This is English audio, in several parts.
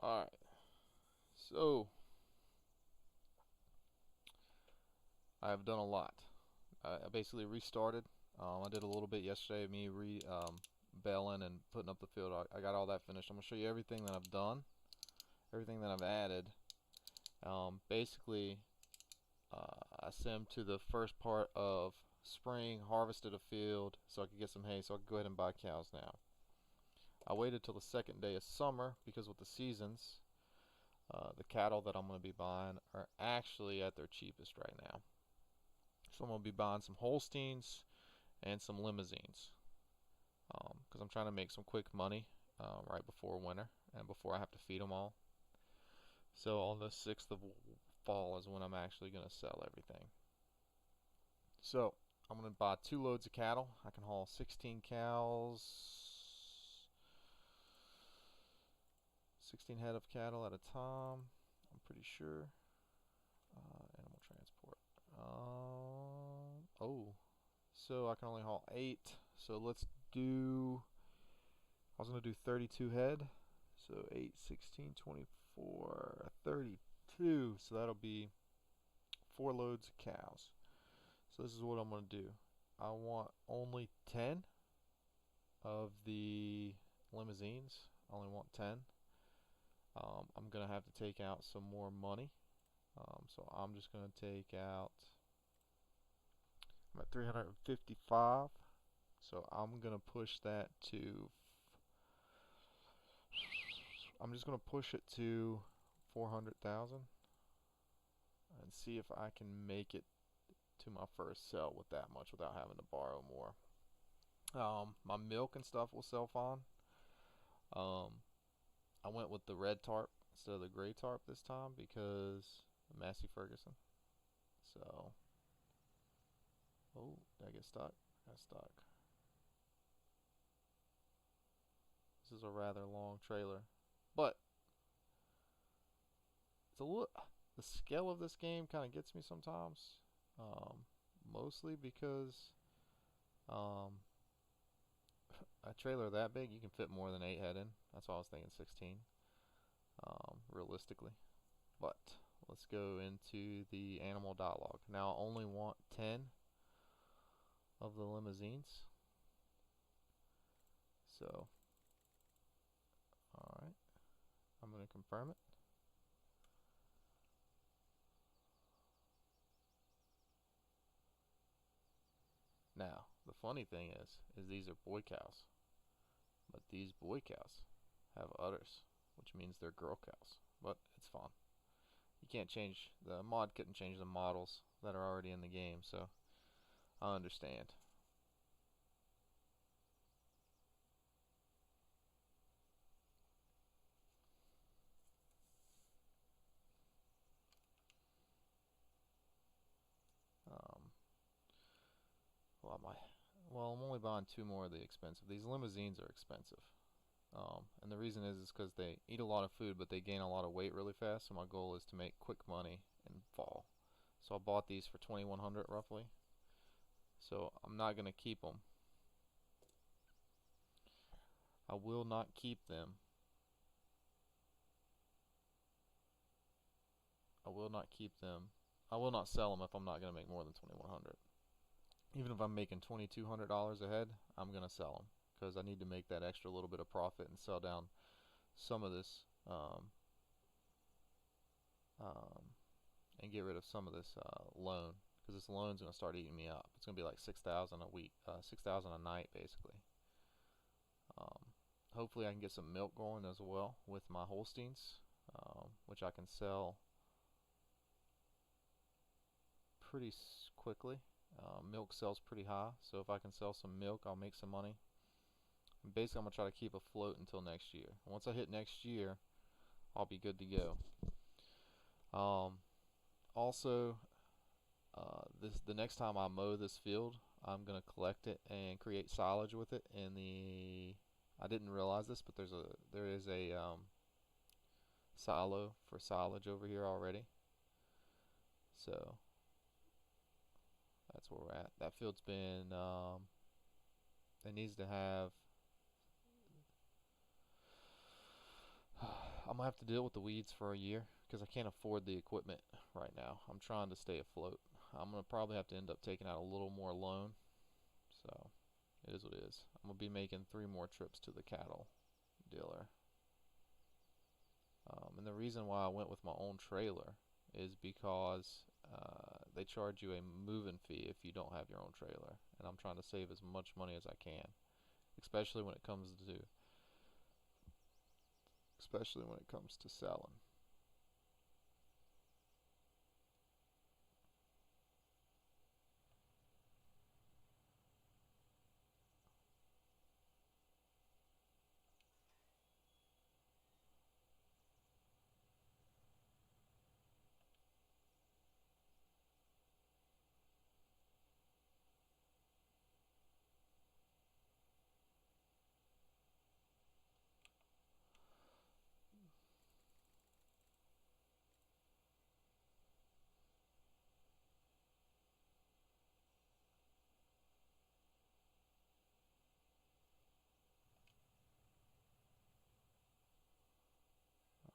Alright, so I have done a lot. I basically restarted. I did a little bit yesterday of me baling and putting up the field. I got all that finished. I'm going to show you everything that I've done, everything that I've added. Basically, I simmed to the first part of spring, harvested a field so I could get some hay so I could go ahead and buy cows now. I waited till the second day of summer because with the seasons, the cattle that I'm going to be buying are actually at their cheapest right now. So I'm going to be buying some Holsteins and some Limousines because I'm trying to make some quick money right before winter and before I have to feed them all. So on the 6th of fall is when I'm actually going to sell everything. So I'm going to buy 2 loads of cattle. I can haul 16 cows, 16 head of cattle at a time. I'm pretty sure. Animal transport. Oh, so I can only haul 8. So let's do. I was going to do 32 head. So 8, 16, 24, 32. So that'll be 4 loads of cows. So this is what I'm going to do. I want only 10 of the limousines. I only want 10. I'm going to have to take out some more money. So I'm just going to take out. I'm at 355. So I'm going to push that to. I'm just going to push it to 400,000 and see if I can make it to my first sell with that much without having to borrow more. My milk and stuff will sell fine. Um, I went with the red tarp instead of the gray tarp this time because of Massey Ferguson. So, oh, did I get stuck? I got stuck. This is a rather long trailer, but it's a little. The scale of this game kind of gets me sometimes. Mostly because um, a trailer that big, you can fit more than 8 head in. That's why I was thinking 16, realistically. But let's go into the animal dialogue. Now I only want 10 of the limousines. So, alright, I'm going to confirm it. Now, the funny thing is these are boy cows. But these boy cows have udders, which means they're girl cows. But it's fun. You can't change, the mod couldn't change the models that are already in the game, so I understand. Um, well, I'm only buying 2 more of the expensive. These limousines are expensive. And the reason is because they eat a lot of food, but they gain a lot of weight really fast. So my goal is to make quick money in fall. So I bought these for 2,100 roughly. So I'm not gonna keep them. I will not keep them. I will not keep them. I will not sell them if I'm not gonna make more than 2,100. Even if I'm making $2,200 a head, I'm gonna sell them because I need to make that extra little bit of profit and sell down some of this um, and get rid of some of this loan because this loan's gonna start eating me up. It's gonna be like 6,000 a week, 6,000 a night basically. Um, Hopefully I can get some milk going as well with my Holsteins, which I can sell pretty quickly. Milk sells pretty high, so if I can sell some milk, I'll make some money. And basically, I'm gonna try to keep afloat until next year. Once I hit next year, I'll be good to go. Um, Also, the next time I mow this field, I'm gonna collect it and create silage with it. I didn't realize this, but there is a silo for silage over here already. So that's where we're at. That field's been it needs to have. I'm gonna have to deal with the weeds for a year because I can't afford the equipment right now. I'm trying to stay afloat. I'm gonna probably have to end up taking out a little more loan. So it is what it is. I'm gonna be making 3 more trips to the cattle dealer. And the reason why I went with my own trailer is because they charge you a moving fee if you don't have your own trailer, and I'm trying to save as much money as I can, especially when it comes to selling.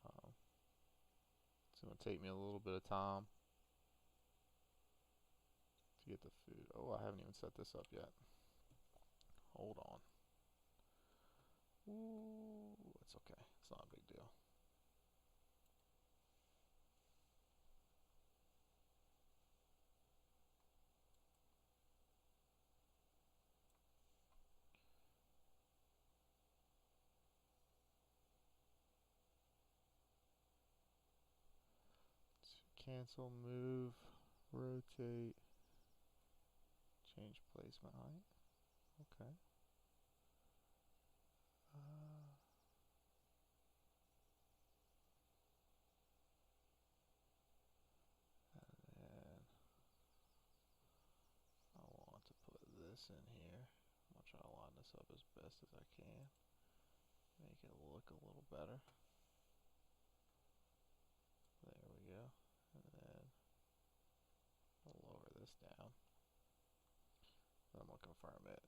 Um, it's gonna take me a little bit of time to get the food. Oh, I haven't even set this up yet. Hold on. Ooh, it's okay. It's not a big deal. Cancel, move, rotate, change placement height. Okay. And I want to put this in here. I'm gonna try to line this up as best as I can. Make it look a little better. There we go. And then I'll lower this down. Then I'm gonna confirm it.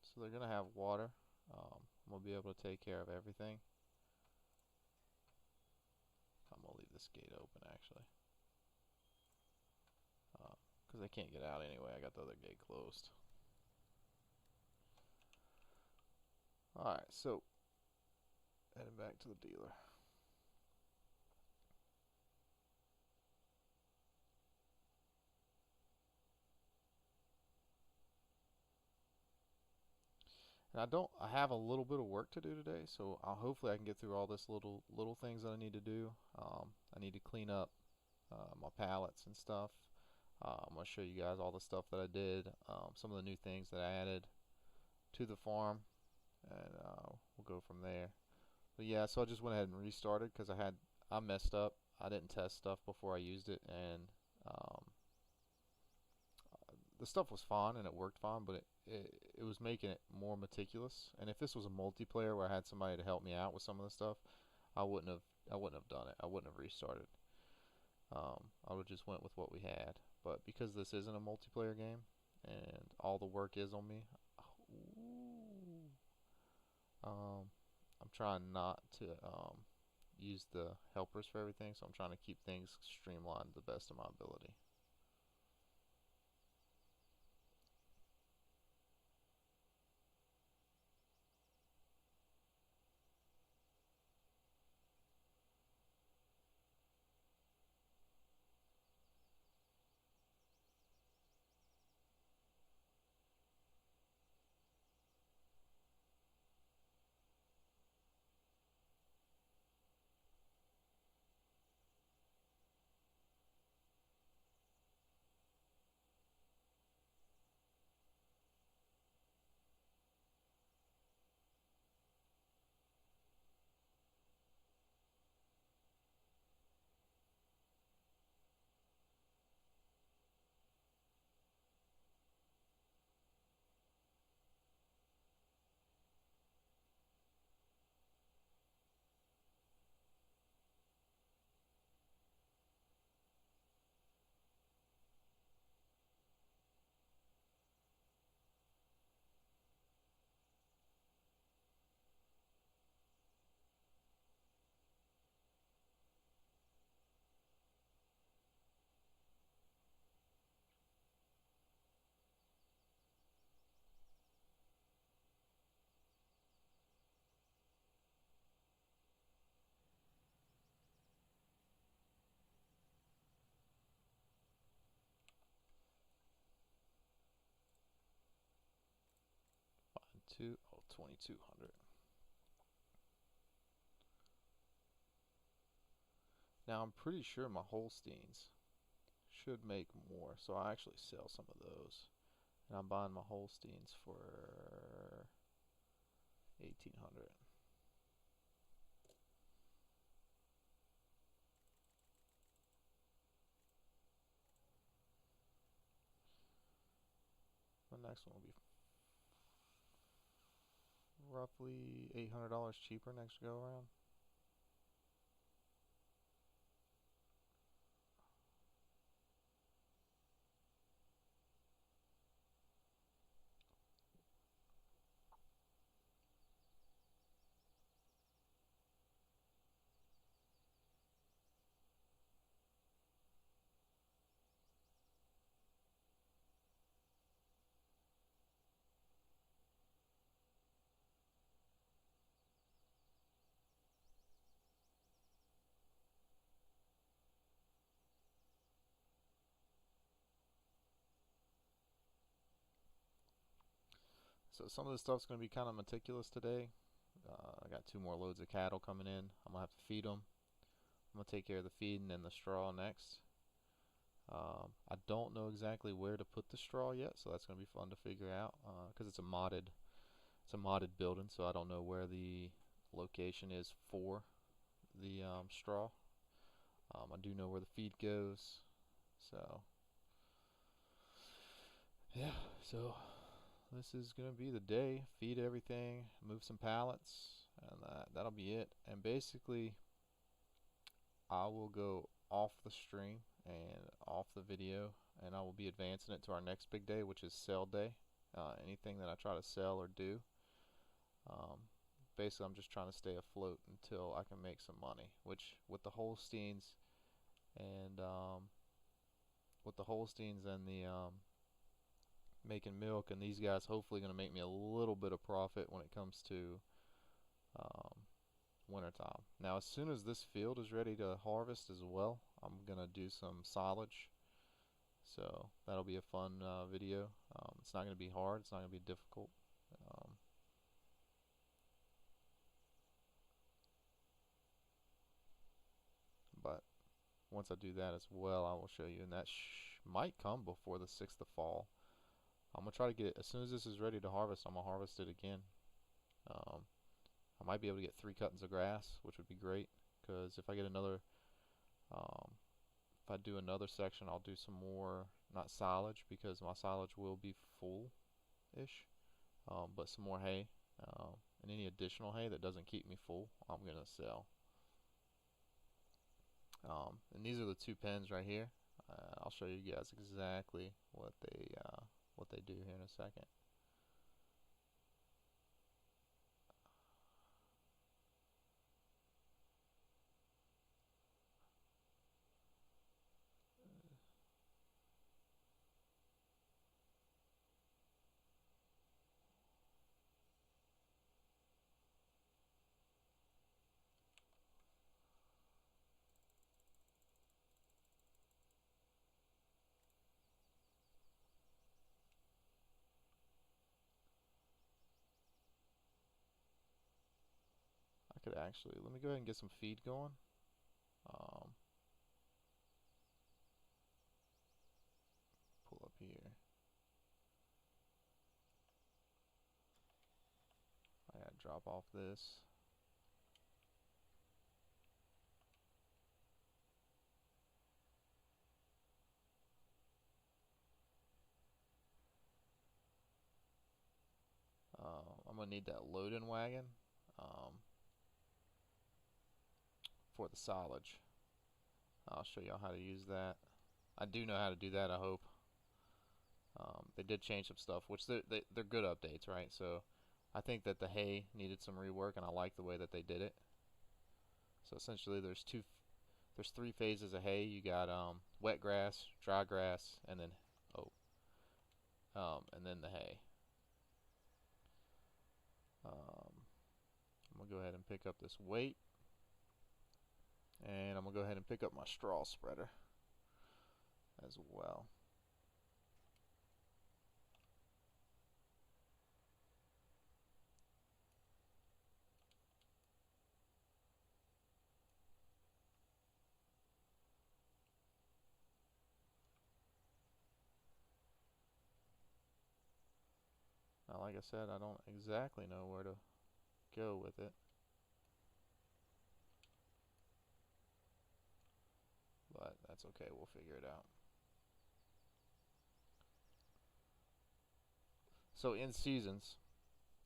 So they're gonna have water. I'm gonna be able to take care of everything. I'm gonna leave this gate open actually, because they can't get out anyway. I got the other gate closed. Alright, so heading back to the dealer. And I have a little bit of work to do today, so hopefully I can get through all this little things that I need to do. I need to clean up my pallets and stuff. I'm going to show you guys all the stuff that I did, some of the new things that I added to the farm, and we'll go from there. But yeah, so I just went ahead and restarted because I messed up. I didn't test stuff before I used it, and um, the stuff was fine and it worked fine, but it was making it more meticulous. And if this was a multiplayer where I had somebody to help me out with some of the stuff, I wouldn't have done it. I wouldn't have restarted. I would just went with what we had. But because this isn't a multiplayer game and all the work is on me, I'm trying not to use the helpers for everything, so I'm trying to keep things streamlined to the best of my ability. 22? Oh, 2,200. Now I'm pretty sure my Holsteins should make more, so I actually sell some of those. And I'm buying my Holsteins for 1,800. The next one will be roughly $800 cheaper next go around. So some of this stuff's going to be kind of meticulous today. I got 2 more loads of cattle coming in. I'm going to have to feed them. I'm going to take care of the feeding and the straw next. I don't know exactly where to put the straw yet, so that's going to be fun to figure out because it's a modded building, so I don't know where the location is for the straw. I do know where the feed goes, so yeah. So this is gonna be the day. Feed everything, move some pallets, and that'll be it. And basically, I will go off the stream and off the video, and I will be advancing it to our next big day, which is sell day. Anything that I try to sell or do, um, basically, I'm just trying to stay afloat until I can make some money. Which with the Holsteins and the making milk, and these guys hopefully going to make me a little bit of profit when it comes to um, wintertime. Now as soon as this field is ready to harvest as well, I'm going to do some silage, so that'll be a fun video. It's not going to be hard, it's not going to be difficult. um, but once I do that as well, I will show you, and that might come before the 6th of fall. I'm gonna try to get it as soon as this is ready to harvest. I'm gonna harvest it again. Um, I might be able to get 3 cuttings of grass, which would be great. Because if I get another, if I do another section, I'll do some more, not silage, because my silage will be full-ish, but some more hay, and any additional hay that doesn't keep me full, I'm gonna sell. And these are the 2 pens right here. I'll show you guys exactly what they do here in a second. I could actually, let me go ahead and get some feed going. Pull up here. I gotta drop off this. I'm gonna need that loading wagon for the silage. I'll show y'all how to use that. I do know how to do that, I hope. They did change some stuff, which they're good updates, right? So I think that the hay needed some rework, and I like the way that they did it. So essentially, there's 3 phases of hay. You got wet grass, dry grass, and then the hay. I'm gonna go ahead and pick up this weight, and I'm gonna go ahead and pick up my straw spreader as well. like I said, I don't exactly know where to go with it. But that's okay, we'll figure it out. So in seasons,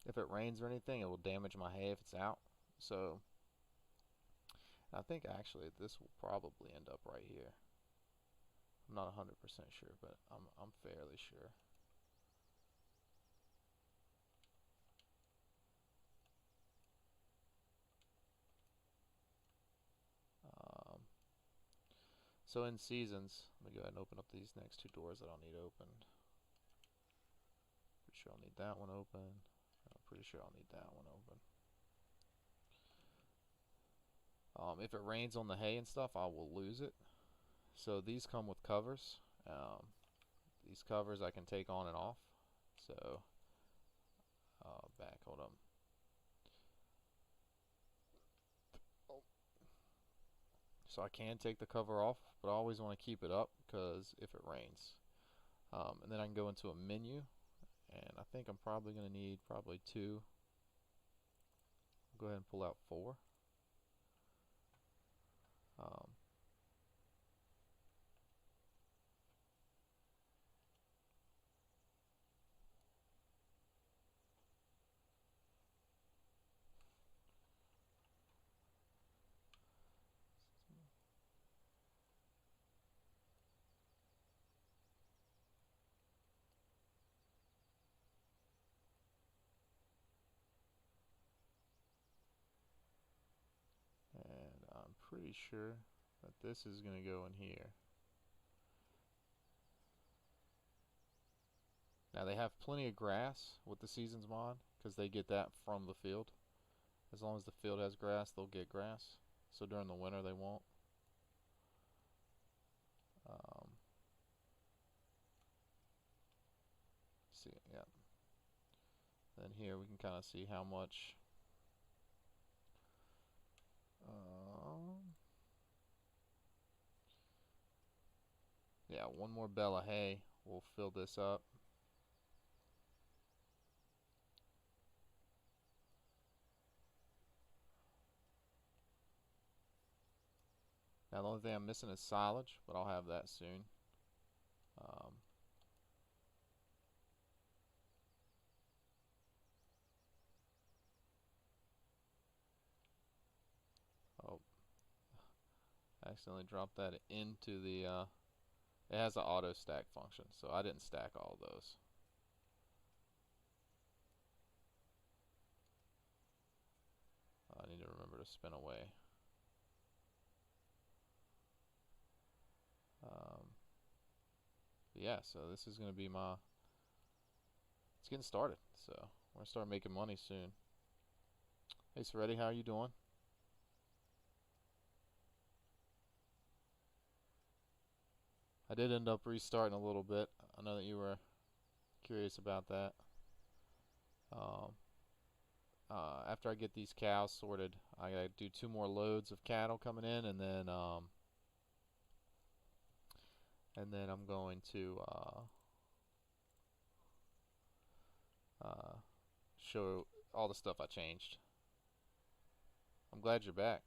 if it rains or anything, it will damage my hay if it's out. So I think actually this will probably end up right here. I'm not 100% sure, but I'm fairly sure. Um, so in seasons, let me go ahead and open up these next two doors that I'll need opened. Pretty sure I'll need that one open. I'm pretty sure I'll need that one open. If it rains on the hay and stuff, I will lose it. So these come with covers. These covers I can take on and off. So back, hold on. So I can take the cover off, but I always want to keep it up because if it rains. And then I can go into a menu, and I think I'm probably going to need probably two. Go ahead and pull out 4. And I'm pretty sure that this is going to go in here. Now they have plenty of grass with the Seasons mod because they get that from the field. As long as the field has grass, they'll get grass. So during the winter they won't. See, yeah. Then here we can kind of see how much. Yeah, one more bale of hay will fill this up. Now the only thing I'm missing is silage, but I'll have that soon. Oh, I accidentally dropped that into the. It has an auto stack function, so I didn't stack all those. I need to remember to spin away. Yeah, so this is going to be my. It's getting started, so we're going to start making money soon. Hey, Soretti, how are you doing? I did end up restarting a little bit. I know that you were curious about that. Um, After I get these cows sorted, I gotta do 2 more loads of cattle coming in, and then I'm going to show all the stuff I changed. I'm glad you're back.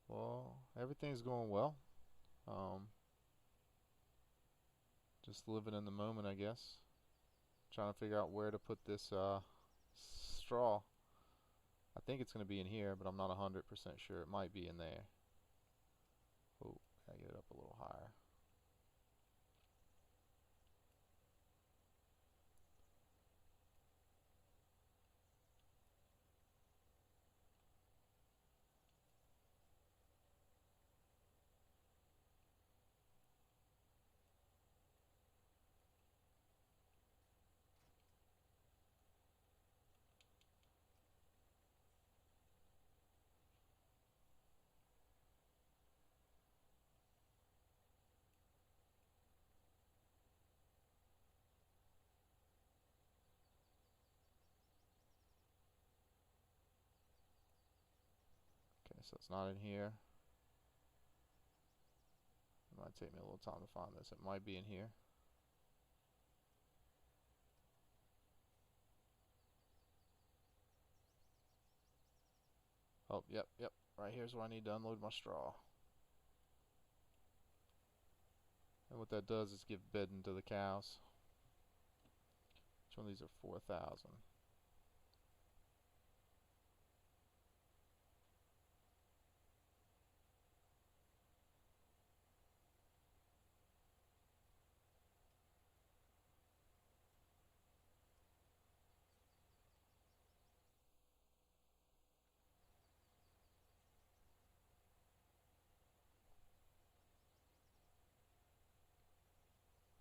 Well, everything's going well. Just living in the moment, I guess. Trying to figure out where to put this straw. I think it's going to be in here, but I'm not 100% sure. It might be in there. Oh, gotta get it up a little higher. so it's not in here. It might take me a little time to find this. It might be in here. Oh, yep. Right here's where I need to unload my straw. And what that does is give bedding to the cows. Which one of these are 4,000?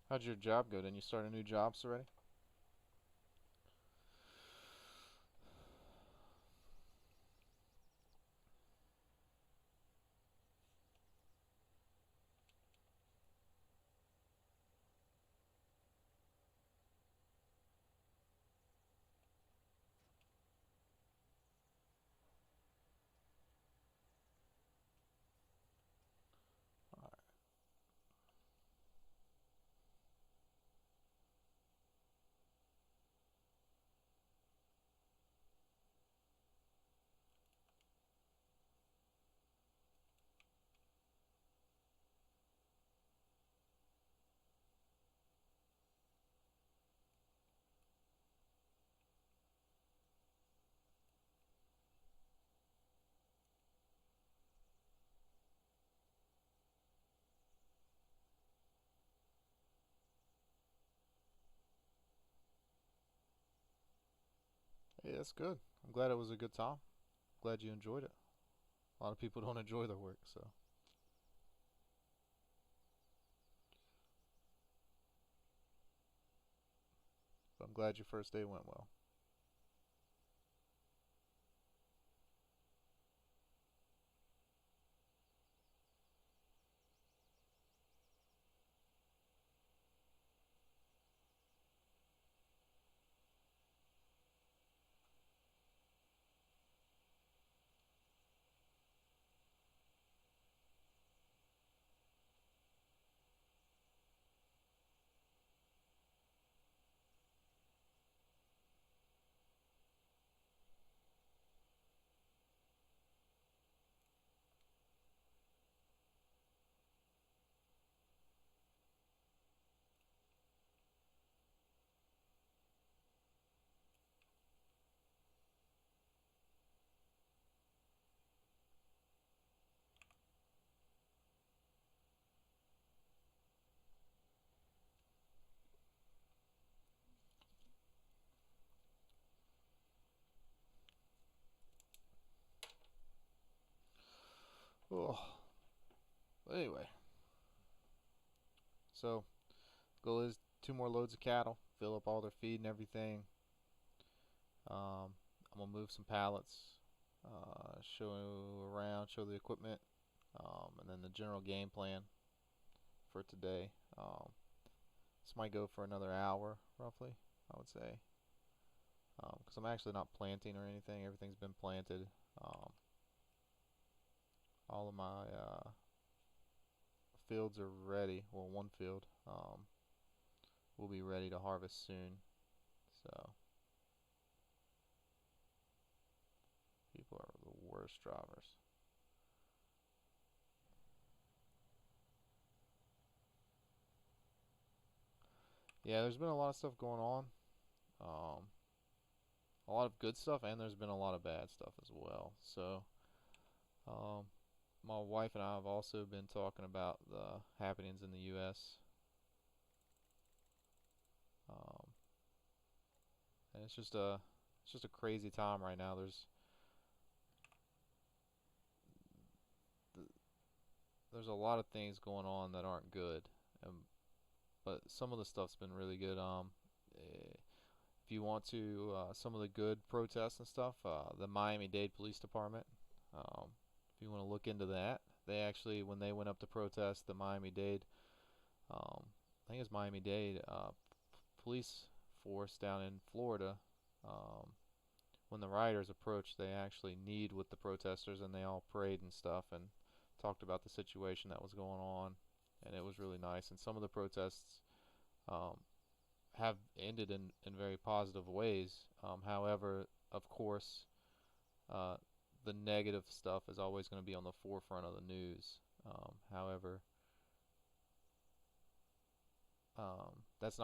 How'd your job go? Didn't you start a new job already? Alright. Hey, that's good. I'm glad it was a good time. Glad you enjoyed it. A lot of people don't enjoy their work, so. But I'm glad your first day went well. Oh, anyway, so goal is 2 more loads of cattle, fill up all their feed and everything. I'm gonna move some pallets, show around, show the equipment, and then the general game plan for today. This might go for another hour, roughly, I would say, because I'm actually not planting or anything. Everything's been planted. Um, all of my fields are ready. Well, one field will be ready to harvest soon. So people are the worst drivers. Yeah, there's been a lot of stuff going on. Um, a lot of good stuff, and there's been a lot of bad stuff as well. So, um, my wife and I have also been talking about the happenings in the U.S. Um, and it's just a crazy time right now. Th- there's a lot of things going on that aren't good, and but some of the stuff's been really good. If you want to, some of the good protests and stuff, the Miami-Dade Police Department. If you want to look into that, they actually, when they went up to protest the Miami-Dade, I think it's Miami-Dade police force down in Florida, um, when the rioters approached, they actually kneeled with the protesters and they all prayed and stuff and talked about the situation that was going on, and it was really nice. And some of the protests um, have ended in very positive ways. However, of course, uh, the negative stuff is always going to be on the forefront of the news. However, that's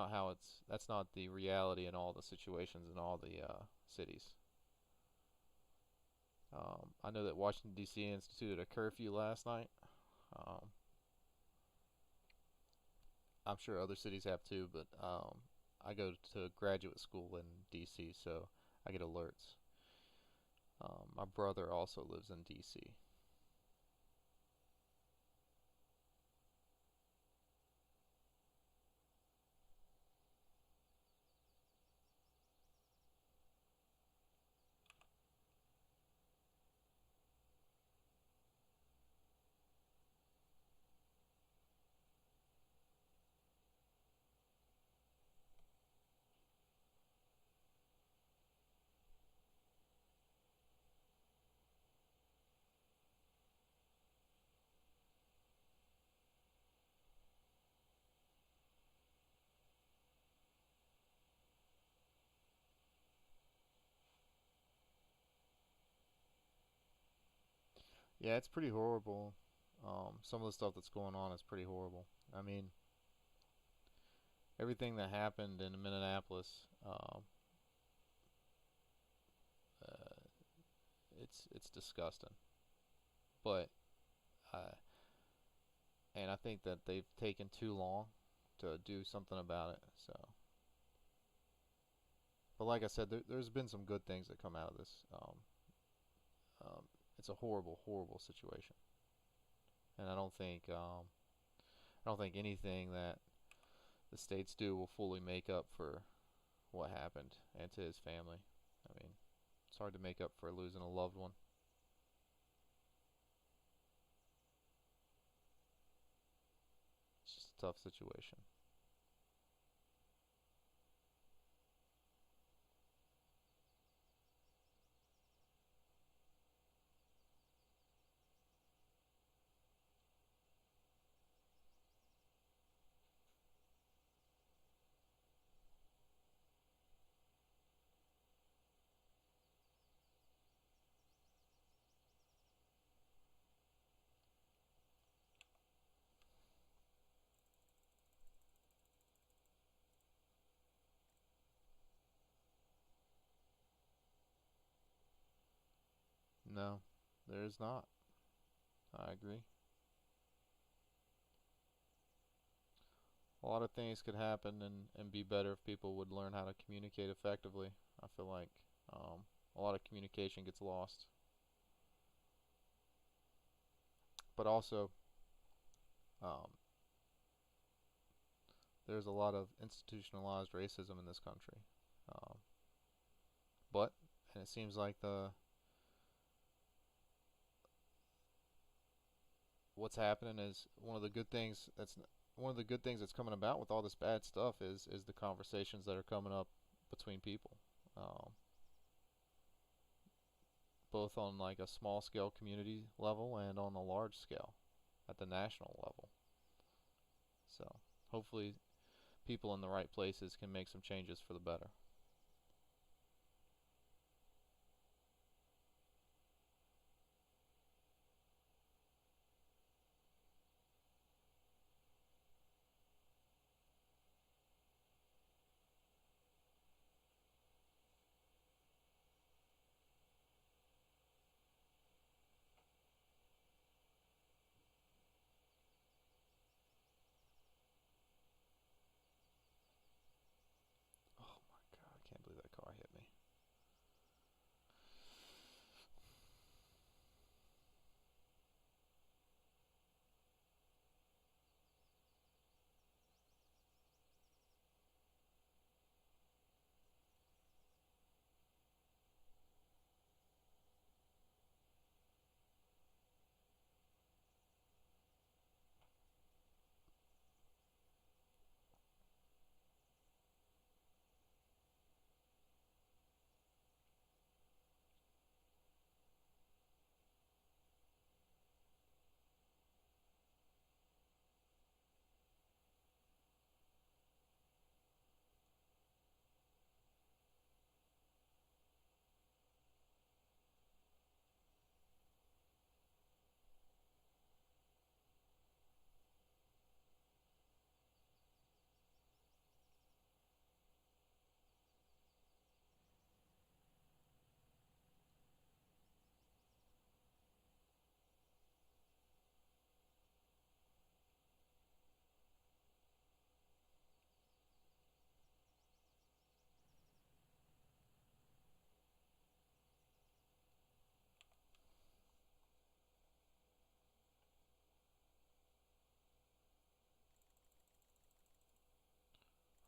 not the reality in all the situations in all the cities. I know that Washington D.C. instituted a curfew last night. Um, I'm sure other cities have too, but I go to graduate school in D.C., so I get alerts. My brother also lives in D.C. Yeah, it's pretty horrible. Some of the stuff that's going on is pretty horrible. I mean, everything that happened in Minneapolis, uh, it's disgusting. But uh, and I think that they've taken too long to do something about it. So, but like I said, there's been some good things that come out of this. Um, it's a horrible, horrible situation, and I don't think anything that the states do will fully make up for what happened and to his family. I mean, it's hard to make up for losing a loved one. It's just a tough situation. No, there is not. I agree. A lot of things could happen and be better if people would learn how to communicate effectively. I feel like a lot of communication gets lost. But also, um, there's a lot of institutionalized racism in this country. Um, but, and it seems like what's happening is one of the good things that's coming about with all this bad stuff is the conversations that are coming up between people. Um, both on like a small scale community level and on a large scale at the national level. So hopefully people in the right places can make some changes for the better.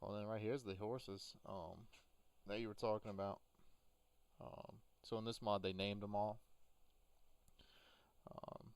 Oh, and then right here's the horses that you were talking about. So in this mod, they named them all. Um,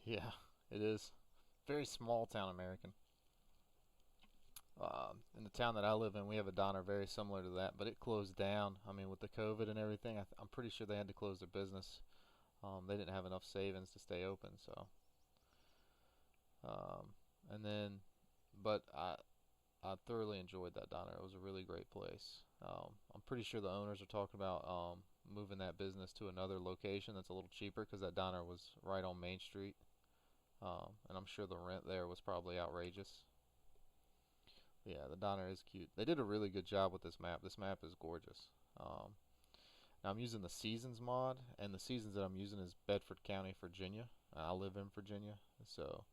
yeah, it is. Very small town American. In the town that I live in, we have a diner very similar to that, but it closed down. I mean, with the COVID and everything, I'm pretty sure they had to close their business. They didn't have enough savings to stay open, so. Um, and then, but I thoroughly enjoyed that diner. It was a really great place. I'm pretty sure the owners are talking about moving that business to another location that's a little cheaper because that diner was right on Main Street, and I'm sure the rent there was probably outrageous. Yeah, the diner is cute. They did a really good job with this map. This map is gorgeous. Um, Now I'm using the Seasons mod, and the seasons that I'm using is Bedford County, Virginia. I live in Virginia, so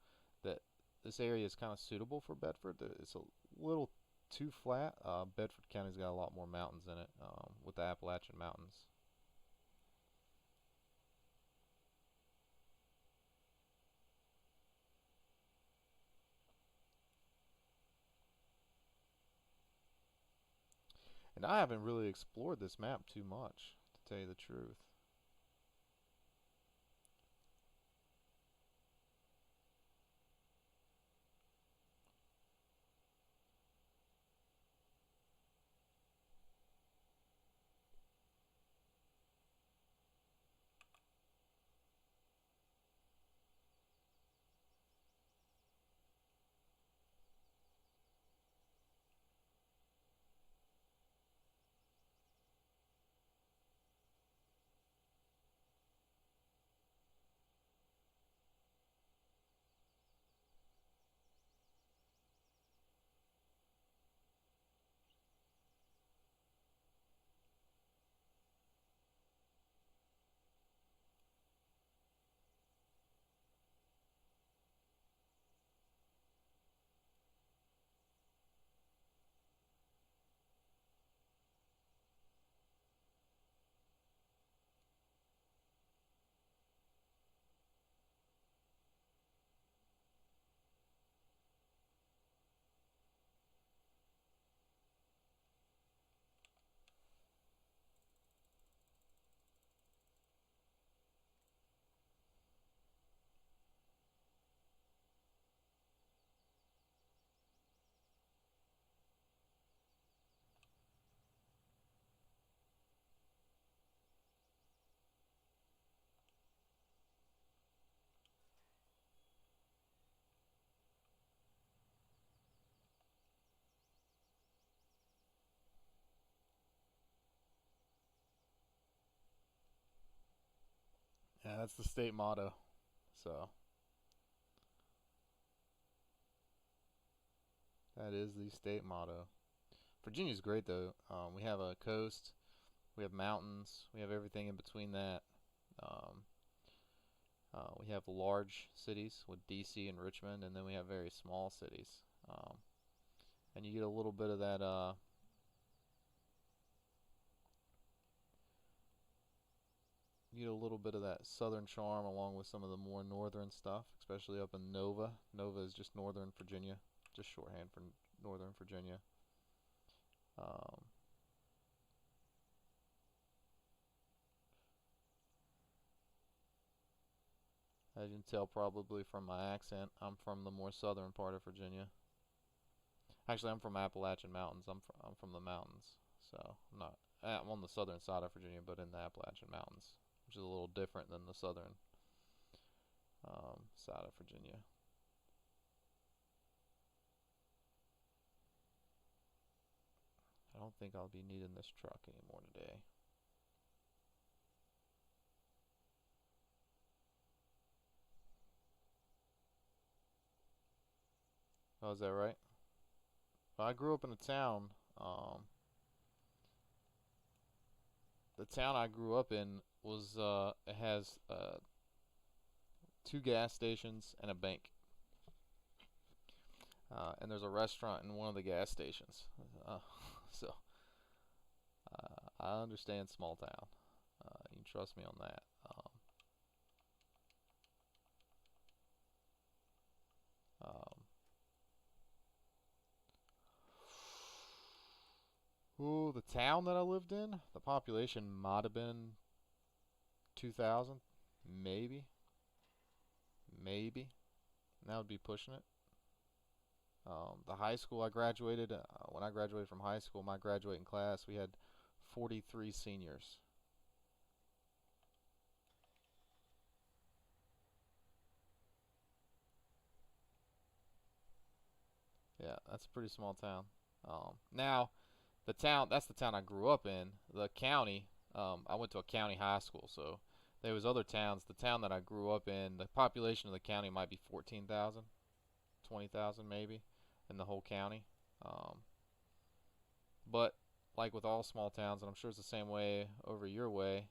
that this area is kind of suitable for Bedford. It's a little too flat. Bedford County's got a lot more mountains in it, with the Appalachian Mountains. And I haven't really explored this map too much, to tell you the truth. Yeah, that's the state motto. So that is the state motto. Virginia's great though. We have a coast, we have mountains, we have everything in between that. Um, we have large cities with DC and Richmond, and then we have very small cities. Um, and you get a little bit of that. You get a little bit of that southern charm along with some of the more northern stuff, especially up in Nova. Nova is just northern Virginia, just shorthand for northern Virginia. Um, as you can tell probably from my accent, I'm from the more southern part of Virginia. Actually, I'm from Appalachian Mountains. I'm from the mountains, so I'm on the southern side of Virginia, but in the Appalachian Mountains, which is a little different than the southern side of Virginia. I don't think I'll be needing this truck anymore today. Oh, is that right? Well, I grew up in a town. Um, the town I grew up in was it has two gas stations and a bank. And there's a restaurant in one of the gas stations. Uh, so I understand small town. You can trust me on that. Um, Ooh, the town that I lived in, the population might have been 2,000, maybe, maybe. That would be pushing it. The high school I graduated, when I graduated from high school, my graduating class, we had 43 seniors. Yeah, that's a pretty small town. Now, that's the town I grew up in. The county, I went to a county high school, so there was other towns. The town that I grew up in, the population of the county might be 14,000, 20,000 maybe, in the whole county. Um, but like with all small towns, and I'm sure it's the same way over your way,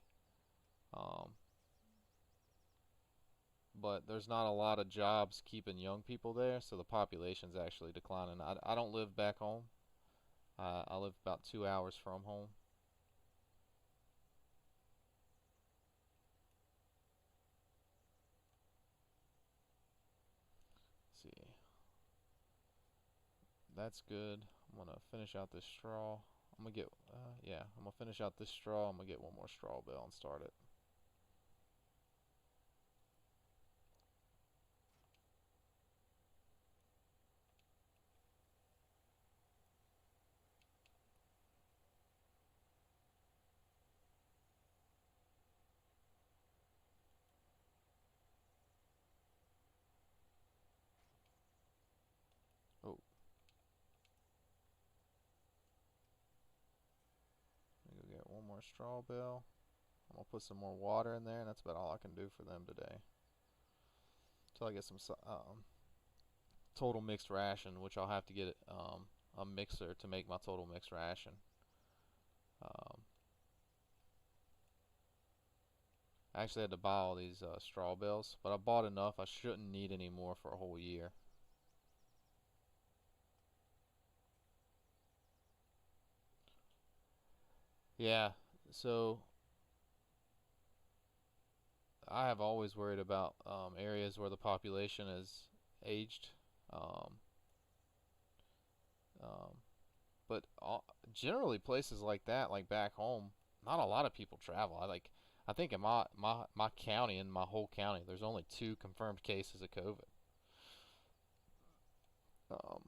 um, but there's not a lot of jobs keeping young people there, so the population's actually declining. I don't live back home. I live about 2 hours from home. Let's see, that's good. I'm gonna finish out this straw. I'm gonna get, yeah, I'm gonna finish out this straw. I'm gonna get one more straw bale and start it. Oh, let me go get one more straw bale. I'm gonna put some more water in there, and that's about all I can do for them today. Until I get some total mixed ration, which I'll have to get a mixer to make my total mixed ration. Um, I actually had to buy all these straw bales, but I bought enough. I shouldn't need any more for a whole year. Yeah, so I have always worried about areas where the population is aged. Um, um, but generally places like that, like back home, not a lot of people travel. I think in my county, in my whole county, there's only two confirmed cases of COVID. Um,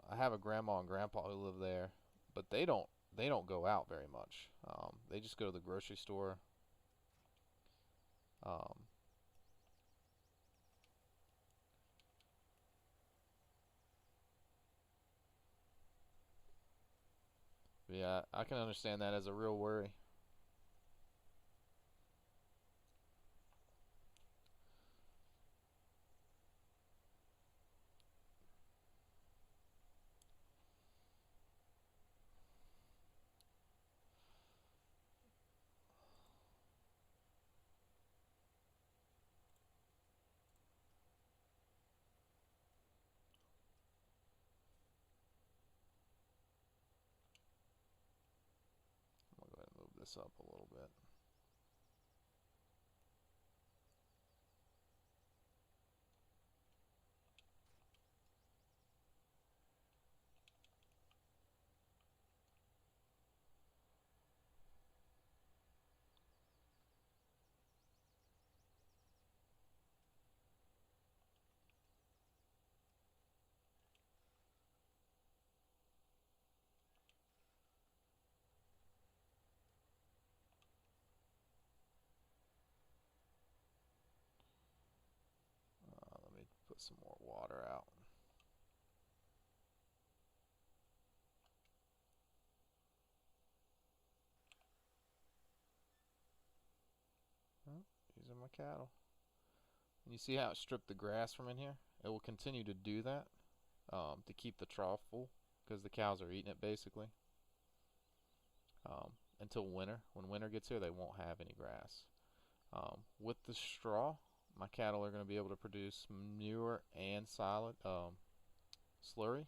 I have a grandma and grandpa who live there, but they don't go out very much. They just go to the grocery store. Um, yeah, I can understand that as a real worry. I'm gonna go ahead and move this up a little bit. some more water out. Oh, these are my cattle. And you see how it stripped the grass from in here? It will continue to do that to keep the trough full because the cows are eating it basically until winter. When winter gets here, they won't have any grass. With the straw, my cattle are going to be able to produce manure and solid slurry.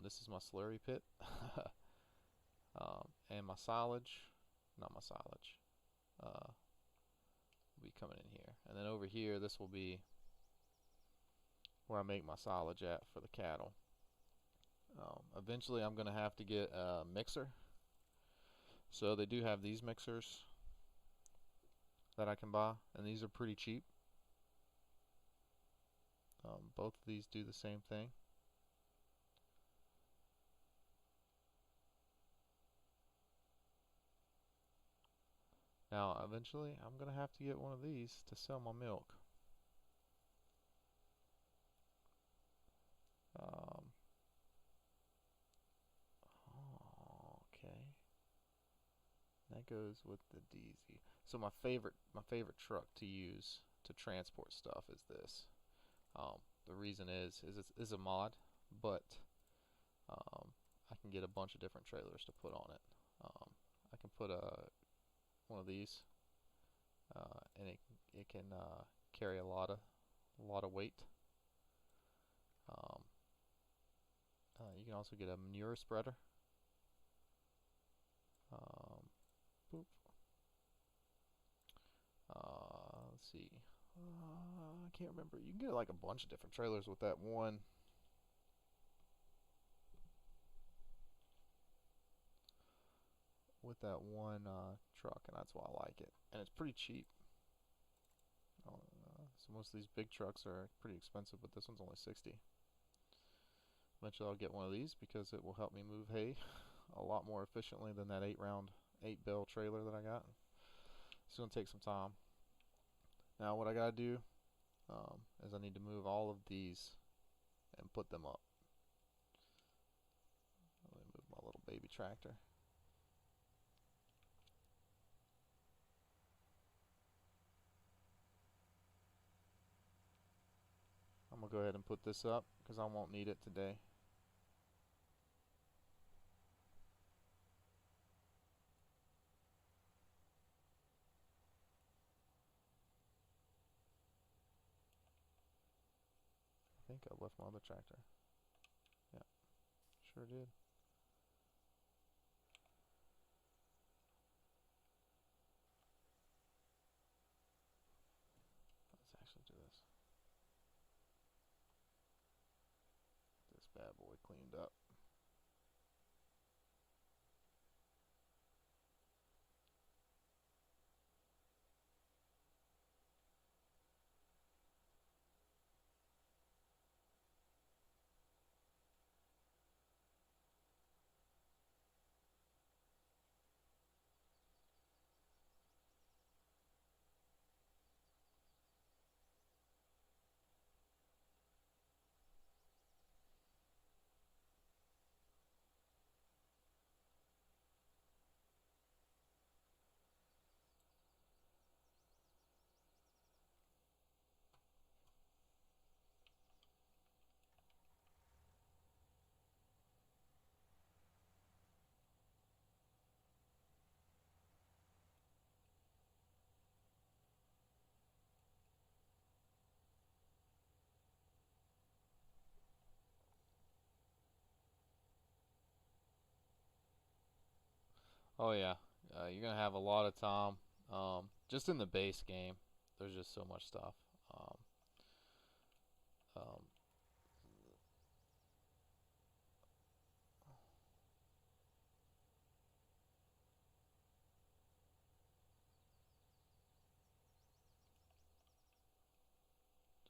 This is my slurry pit. And my silage, not my silage, will be coming in here. And then over here, this will be where I make my silage at for the cattle. Eventually, I'm going to have to get a mixer. So they do have these mixers that I can buy, and these are pretty cheap. Both of these do the same thing. Now, eventually, I'm going to have to get one of these to sell my milk. Okay. That goes with the DZ. So my favorite truck to use to transport stuff is this. The reason is it's a mod, but I can get a bunch of different trailers to put on it. I can put one of these, and it can carry a lot of weight. You can also get a manure spreader. Boop. Let's see. I can't remember. You can get like a bunch of different trailers with that one. Truck, and that's why I like it. And it's pretty cheap. So most of these big trucks are pretty expensive, but this one's only 60. Eventually I'll get one of these because it will help me move hay a lot more efficiently than that 8-bell trailer that I got. It's going to take some time. Now what I got to do is I need to move all of these and put them up. Let me move my little baby tractor. I'm going to go ahead and put this up because I won't need it today. I think I left my other tractor. Yeah, sure did. Let's actually do this. This bad boy cleaned up. Oh yeah, you're gonna have a lot of time. Just in the base game, there's just so much stuff. Um, um,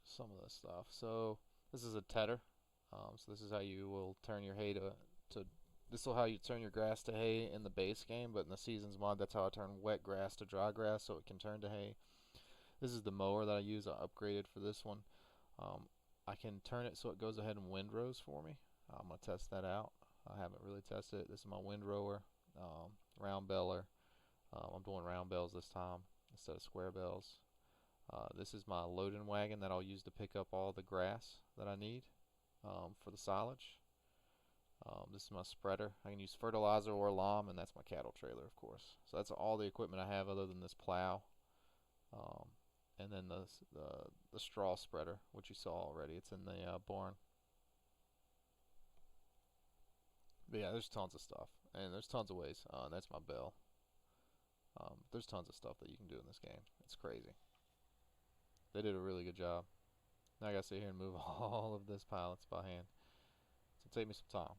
some of this stuff. So this is a tedder. So this is how you will turn your hay to this will how you turn your grass to hay in the base game, but in the seasons mod, that's how I turn wet grass to dry grass so it can turn to hay. This is the mower that I use. I upgraded for this one. I can turn it so it goes ahead and windrows for me. I'm going to test that out. I haven't really tested it. This is my windrower, round beller. I'm doing round bells this time instead of square bells. This is my loading wagon that I'll use to pick up all the grass that I need for the silage. This is my spreader. I can use fertilizer or lawn, and that's my cattle trailer, of course. So that's all the equipment I have other than this plow. Um, and then the straw spreader, which you saw already. It's in the barn. But yeah, there's tons of stuff, and there's tons of ways. That's my bell. There's tons of stuff that you can do in this game. It's crazy. They did a really good job. Now I gotta sit here and move all of this pallets by hand. So take me some time.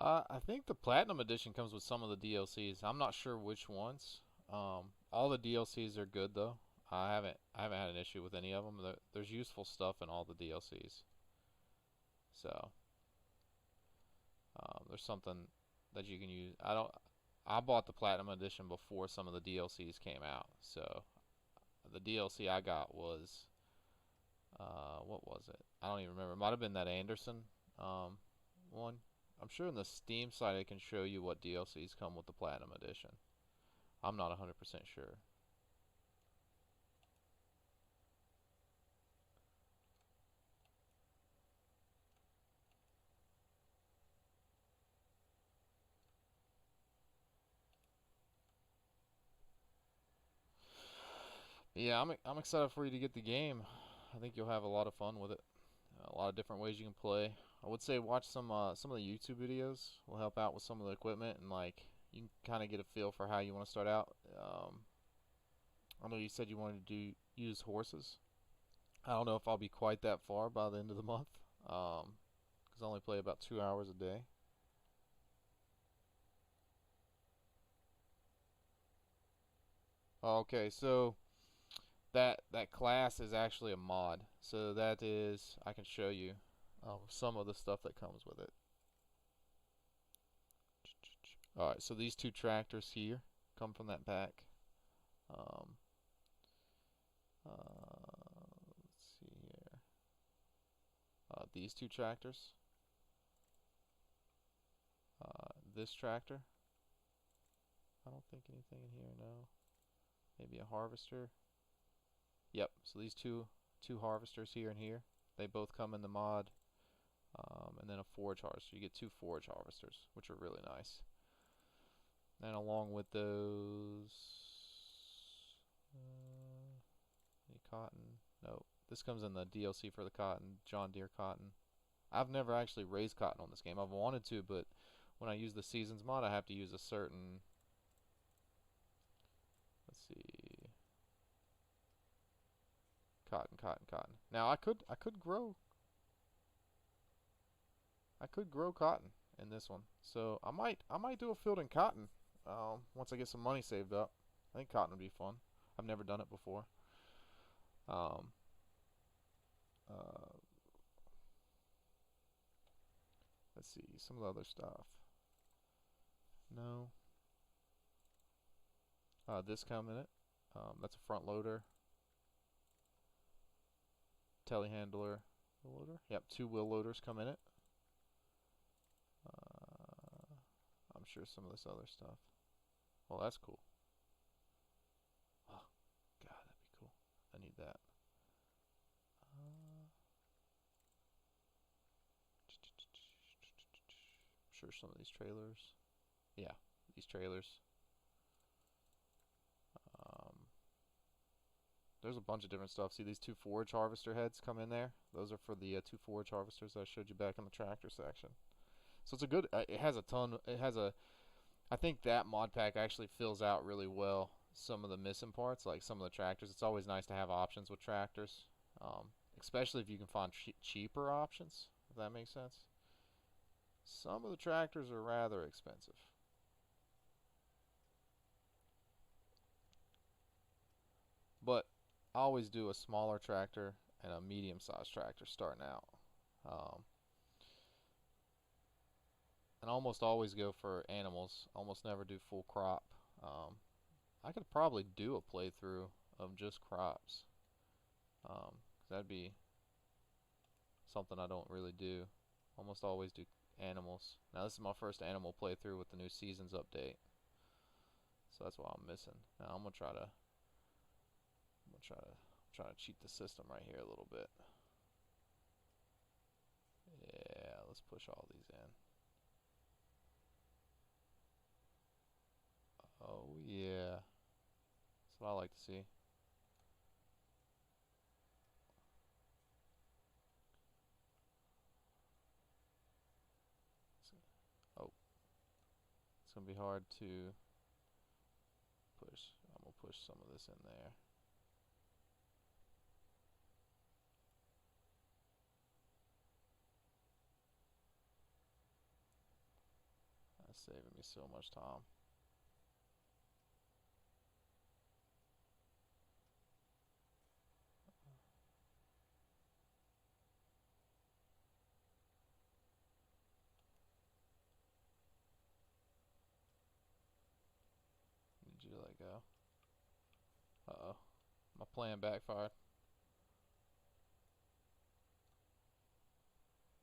I think the Platinum Edition comes with some of the DLCs. I'm not sure which ones. All the DLCs are good though. I haven't had an issue with any of them. There's useful stuff in all the DLCs. So there's something that you can use. I bought the Platinum Edition before some of the DLCs came out. So the DLC I got was what was it? I don't even remember. It might have been that Anderson one. I'm sure in the Steam site it can show you what DLCs come with the Platinum Edition. I'm not 100% sure. Yeah, I'm excited for you to get the game. I think you'll have a lot of fun with it. A lot of different ways you can play. I would say watch some of the YouTube videos. Will help out with some of the equipment and like you can kind of get a feel for how you want to start out. I know you said you wanted to use horses. I don't know if I'll be quite that far by the end of the month. Because I only play about 2 hours a day. Okay, so that class is actually a mod. So that is I can show you some of the stuff that comes with it. All right, so these two tractors here come from that pack. Um, let's see here. These two tractors. This tractor. I don't think anything in here. No. Maybe a harvester. Yep. So these two harvesters here and here. They both come in the mod. And then a forage harvester. You get two forage harvesters, which are really nice. And along with those, any cotton? No, this comes in the DLC for the cotton, John Deere cotton. I've never actually raised cotton on this game. I've wanted to, but when I use the seasons mod, I have to use a certain. Let's see, cotton, cotton, cotton. Now I could grow cotton in this one, so I might do a field in cotton once I get some money saved up. I think cotton would be fun. I've never done it before. Um, uh, let's see some of the other stuff. No. This come in it. That's a front loader, telehandler, loader. Yep, 2 wheel loaders come in it. I'm sure some of this other stuff. Well, that's cool. Oh, God, that'd be cool. I need that. I'm sure some of these trailers. Yeah, these trailers. There's a bunch of different stuff. See these 2 forage harvester heads come in there? Those are for the 2 forage harvesters I showed you back in the tractor section. So it's a good, it has a ton, it has a, I think that mod pack actually fills out really well some of the missing parts, like some of the tractors. It's always nice to have options with tractors, especially if you can find cheaper options, if that makes sense. Some of the tractors are rather expensive. But I always do a smaller tractor and a medium-sized tractor starting out. Um, and almost always go for animals. Almost never do full crop. I could probably do a playthrough of just crops. 'Cause that'd be something I don't really do. Almost always do animals. Now this is my first animal playthrough with the new seasons update. So that's why I'm missing. Now I'm gonna try to cheat the system right here a little bit. Yeah, let's push all these in. Oh yeah. That's what I like to see. Oh, it's gonna be hard to push. I'm gonna push some of this in there. That's saving me so much time. Need you to let go. Uh-oh. My plan backfired.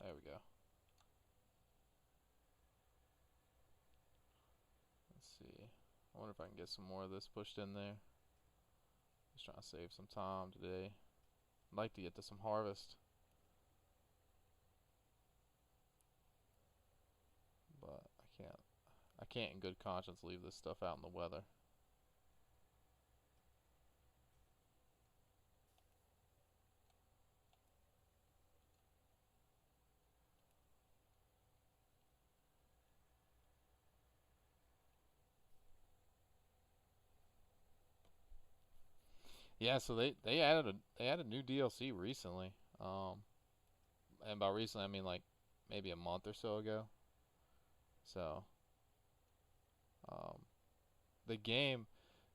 There we go. Let's see. I wonder if I can get some more of this pushed in there. Just trying to save some time today. I'd like to get to some harvest, but I can't. I can't in good conscience leave this stuff out in the weather. Yeah, so they added new DLC recently. And by recently I mean like maybe a month or so ago. So, um, the game,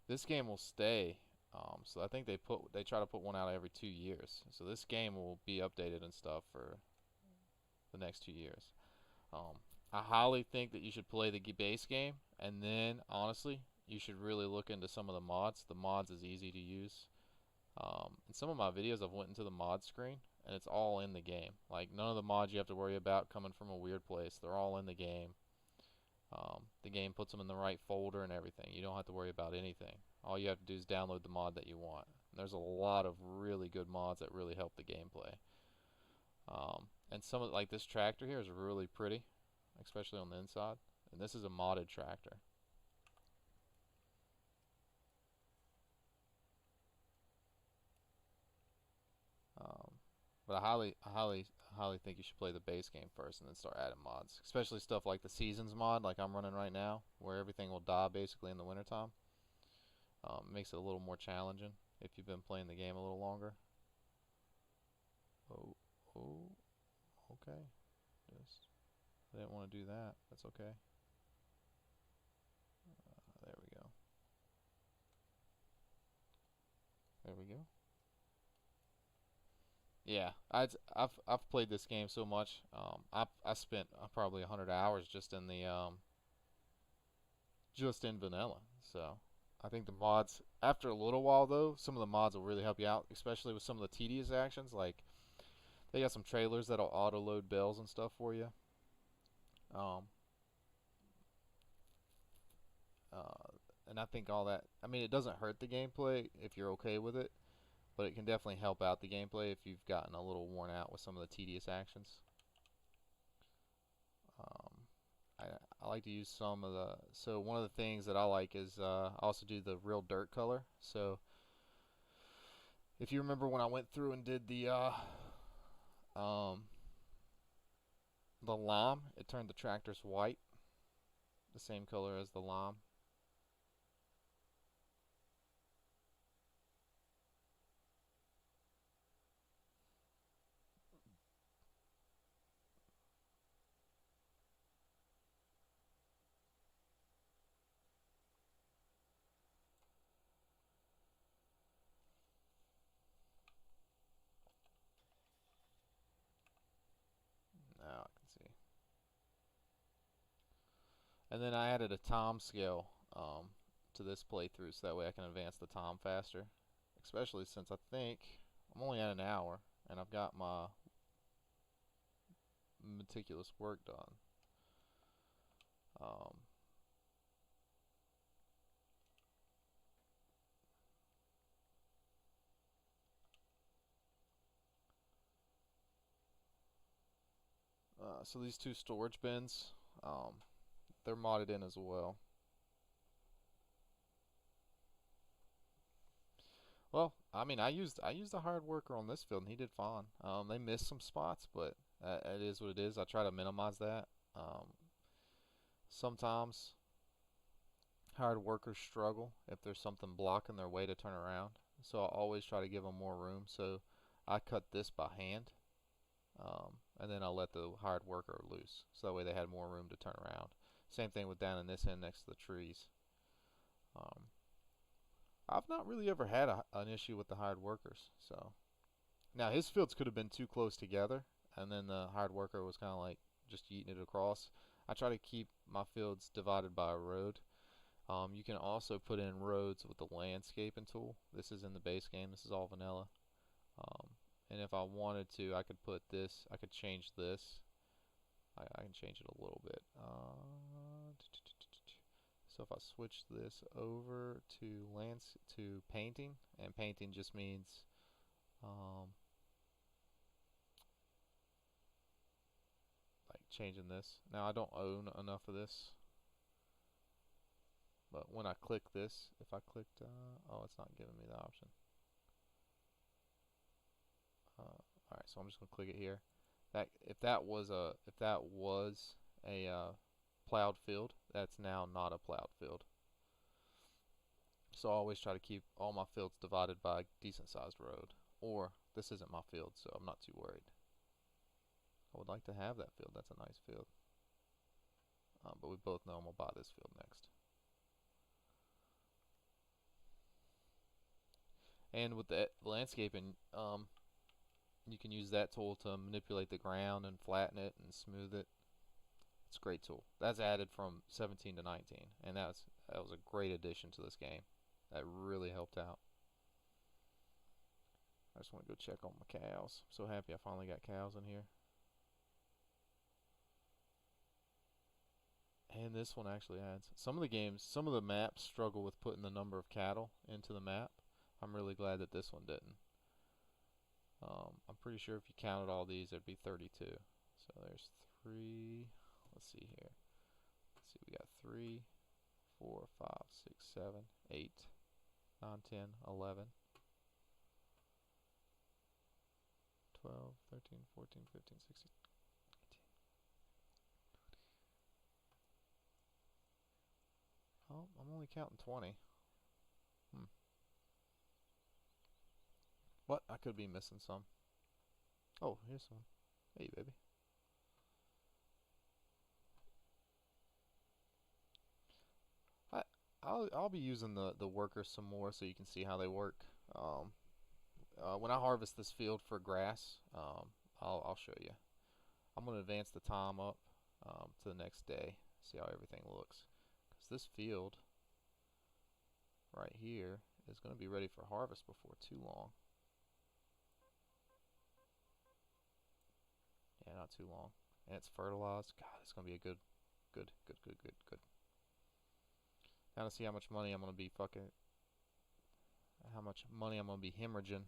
this game will stay. So I think they try to put one out every 2 years. So this game will be updated and stuff for the next 2 years. Um, I highly think that you should play the base game, and then honestly, you should really look into some of the mods. The mods is easy to use. In some of my videos, I've went into the mod screen, and it's all in the game. Like none of the mods you have to worry about coming from a weird place. They're all in the game. The game puts them in the right folder and everything. You don't have to worry about anything. All you have to do is download the mod that you want. And there's a lot of really good mods that really help the gameplay. And some of like this tractor here is really pretty, especially on the inside. And this is a modded tractor. Um, but I highly think you should play the base game first and then start adding mods. Especially stuff like the seasons mod, like I'm running right now, where everything will die basically in the wintertime. Makes it a little more challenging if you've been playing the game a little longer. Oh, oh, okay. Just I didn't want to do that. That's okay. There we go. Yeah, I've played this game so much. I spent probably 100 hours just in vanilla. So I think the mods, after a little while though, some of the mods will really help you out, especially with some of the tedious actions. Like they got some trailers that'll auto load bells and stuff for you. Um, uh, and I think all that. I mean, it doesn't hurt the gameplay if you're okay with it, but it can definitely help out the gameplay if you've gotten a little worn out with some of the tedious actions. Um, I, I like to use some of the. So one of the things that I like is I also do the real dirt color. So if you remember when I went through and did um, the lime, it turned the tractors white, the same color as the lime. Now I can see. And then I added a time scale to this playthrough so that way I can advance the time faster. Especially since I think I'm only at an hour and I've got my meticulous work done. Um, so these two storage bins, um, they're modded in as well. Well, I mean, I used a hard worker on this field and he did fine. They missed some spots, but it is what it is. I try to minimize that. Sometimes hard workers struggle if there's something blocking their way to turn around. So I always try to give them more room. So I cut this by hand, and then I let the hired worker loose. So that way they had more room to turn around. Same thing with down in this end next to the trees. Um, I've not really ever had an issue with the hired workers. So now his fields could have been too close together, and then the hired worker was kind of like just eating it across. I try to keep my fields divided by a road. You can also put in roads with the landscaping tool. This is in the base game. This is all vanilla. Um, and if I wanted to, I could put this. I could change this. I can change it a little bit. So if I switch this over to painting, and painting just means um, like changing this. Now I don't own enough of this, but when I click this, if I clicked, oh, it's not giving me the option. Alright, so I'm just gonna click it here. That if that was a plowed field, that's now not a plowed field. So I always try to keep all my fields divided by a decent sized road. Or this isn't my field, so I'm not too worried. I would like to have that field. That's a nice field. But we both know I'm gonna buy this field next. And with the landscaping, you can use that tool to manipulate the ground and flatten it and smooth it. It's a great tool. That's added from 17 to 19, and that was a great addition to this game. That really helped out. I just want to go check on my cows. I'm so happy I finally got cows in here. And this one actually adds. Some of the maps struggle with putting the number of cattle into the map. I'm really glad that this one didn't. I'm pretty sure if you counted all these, there'd be 32. So there's 3. Let's see here. Let's see, we got 3, 4, 5, 6, 7, 8, 9, 10, 11, 12, 13, 14, 15, 16, 18. Oh, I'm only counting 20. What? I could be missing some. Oh, here's some. Hey, baby. I I'll be using the workers some more so you can see how they work. when I harvest this field for grass, I'll show you. I'm going to advance the time up to the next day, see how everything looks. Because this field right here is going to be ready for harvest before too long. Yeah, not too long. And it's fertilized. God, it's going to be a good. Now to see how much money I'm going to be how much money I'm going to be hemorrhaging.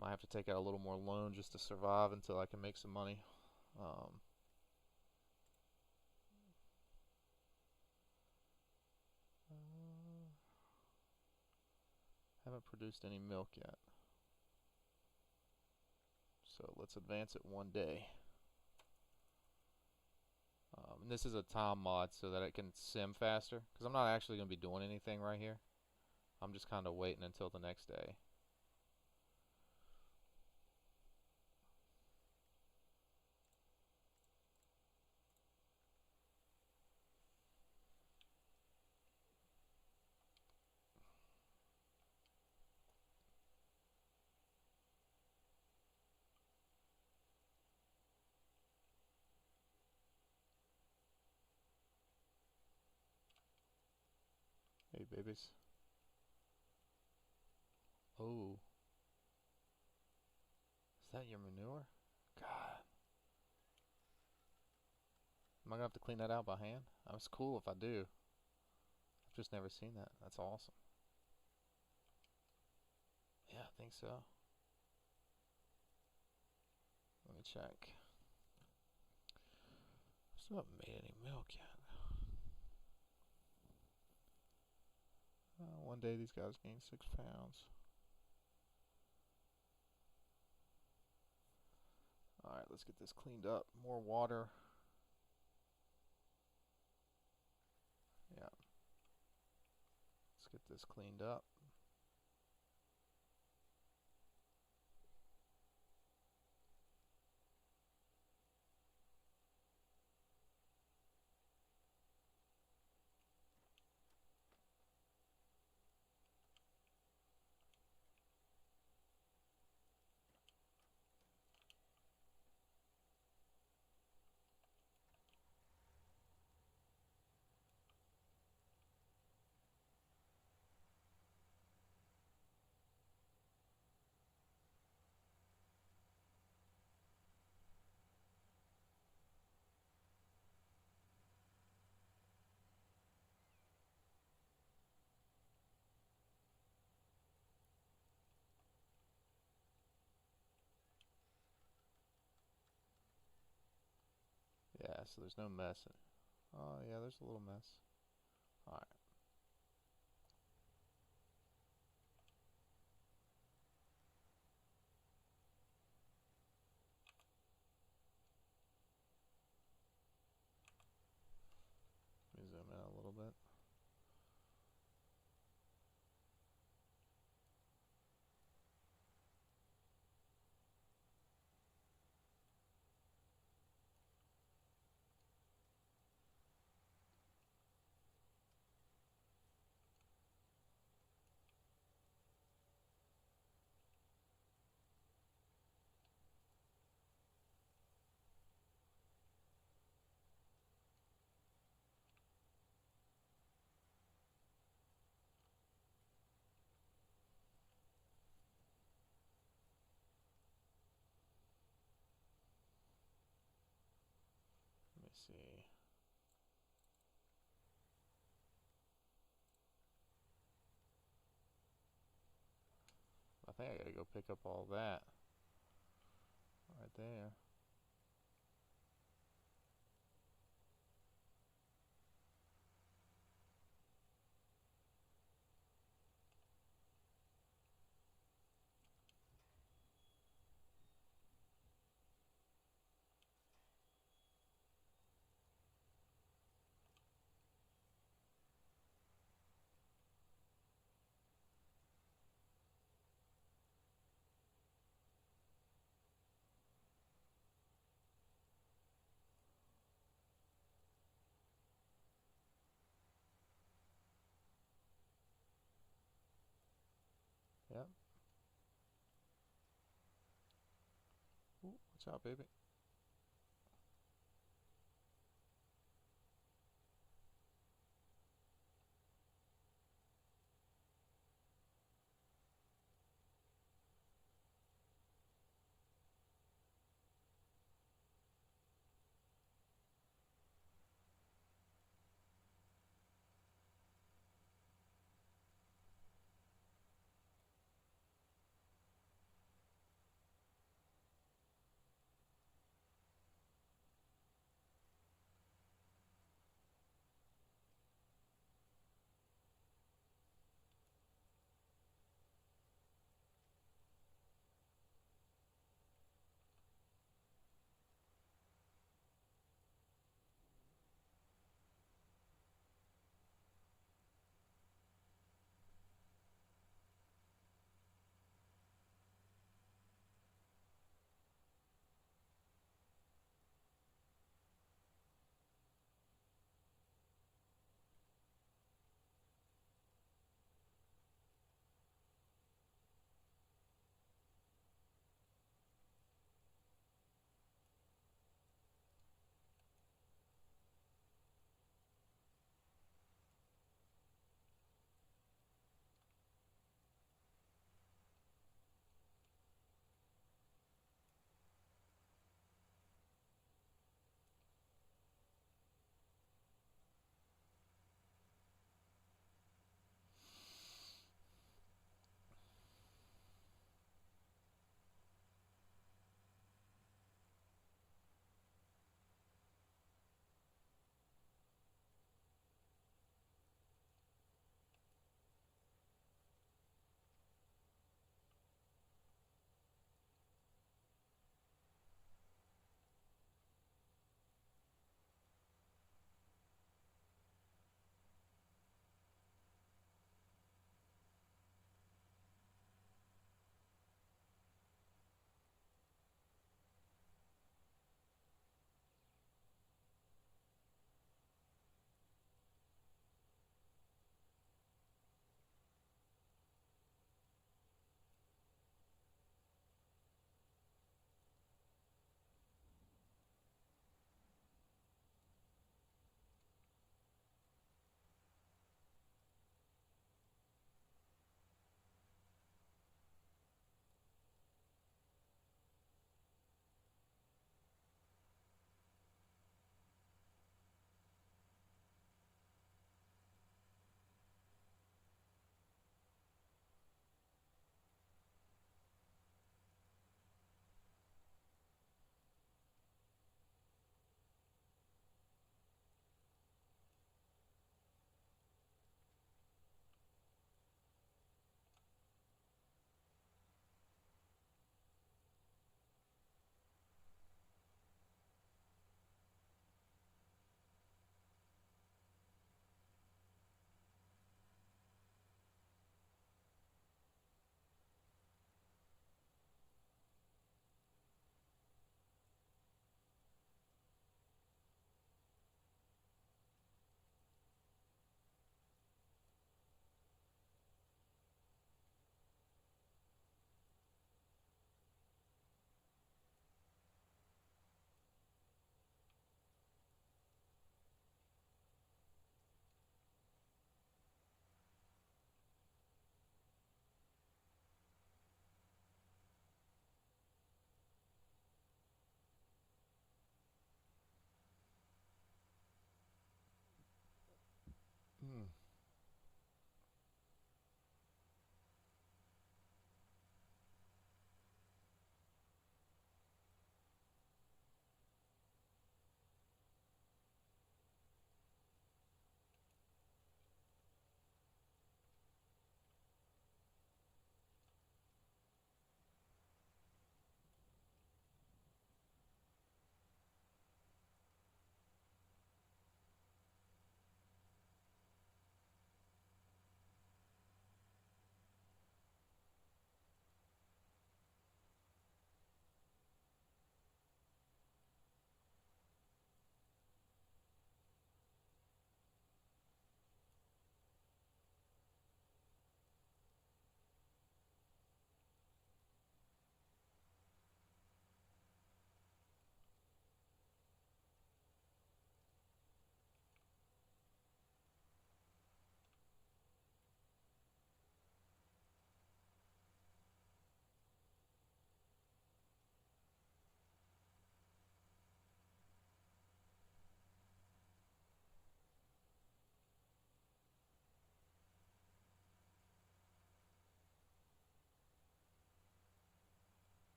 Might have to take out a little more loan just to survive until I can make some money. Haven't produced any milk yet. So let's advance it one day. And this is a time mod so that it can sim faster, because I'm not actually going to be doing anything right here. I'm just kind of waiting until the next day. Hey, babies. Oh. Is that your manure? God. Am I going to have to clean that out by hand? It's cool if I do. I've just never seen that. That's awesome. Yeah, I think so. Let me check. Still haven't made any milk yet. One day these guys gain 6 pounds. Alright, let's get this cleaned up. More water. Yeah. Let's get this cleaned up. Yeah, so there's no mess. Oh, yeah, there's a little mess. Alright. Let me zoom in a little bit. Let me see. I think I gotta go pick up all that. Right there. Ooh, watch out, baby.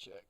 check.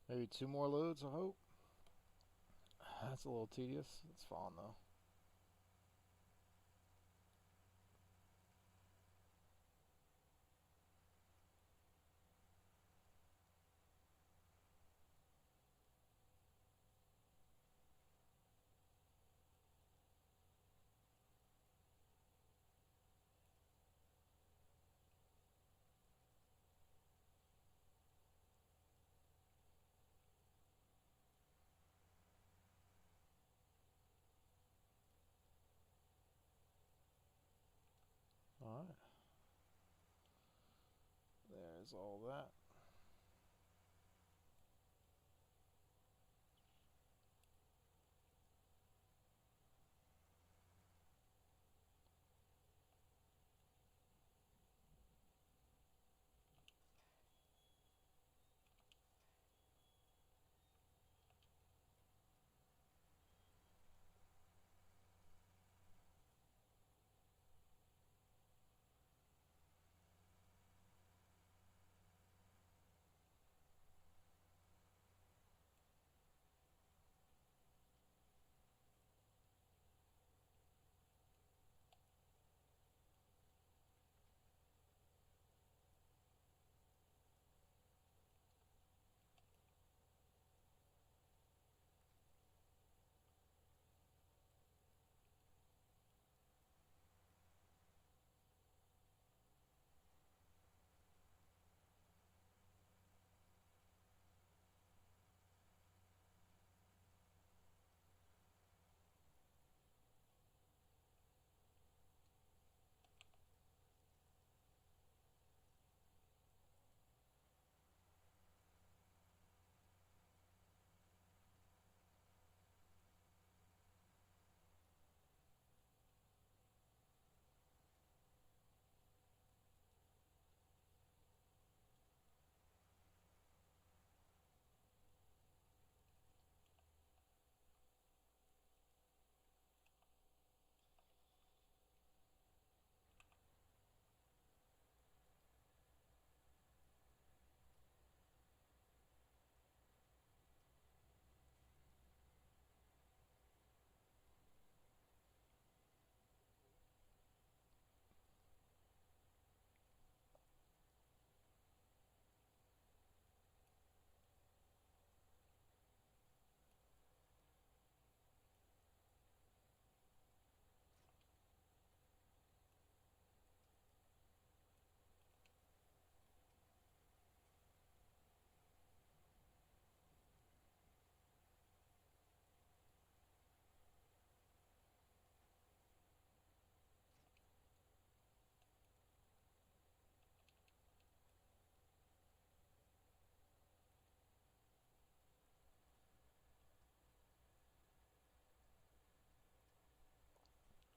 Maybe 2 more loads, I hope. That's a little tedious. It's fine though. Alright. There's all that.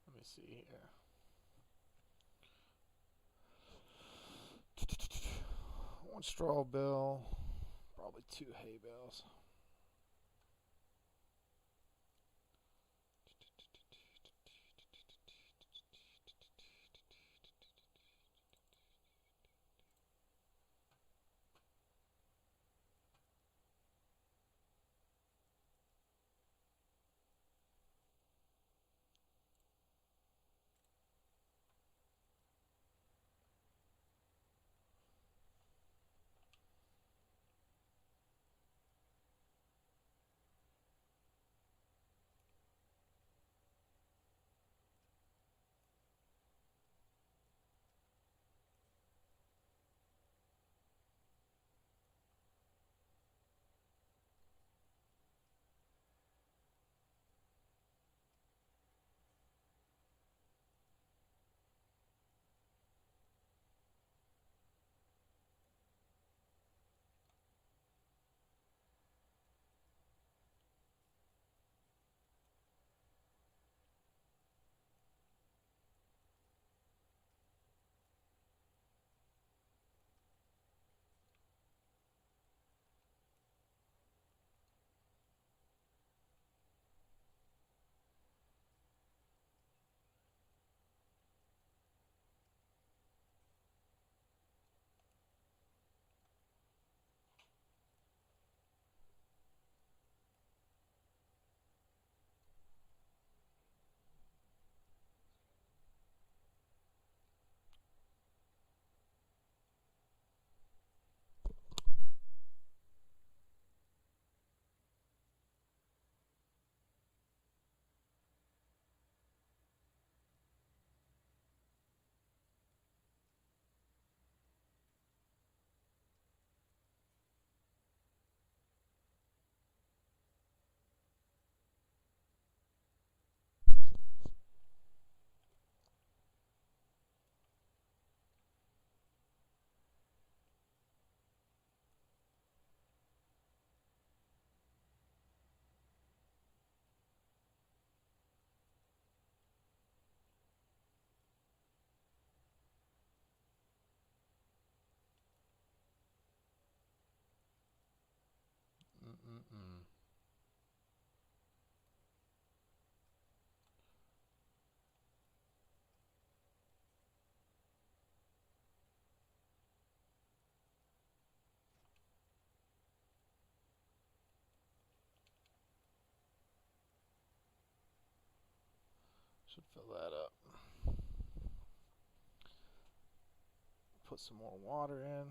Let me see here. 1 straw bale, probably 2 hay bales. Mm-mm-mm. Should fill that up. Put some more water in.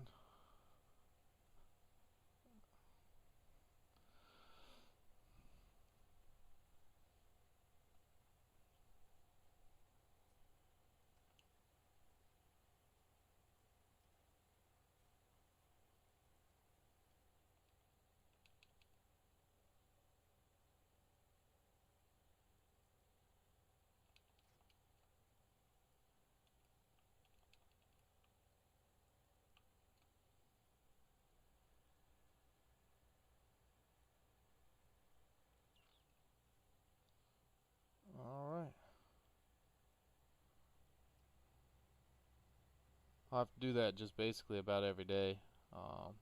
Alright. I'll have to do that just basically about every day. Um,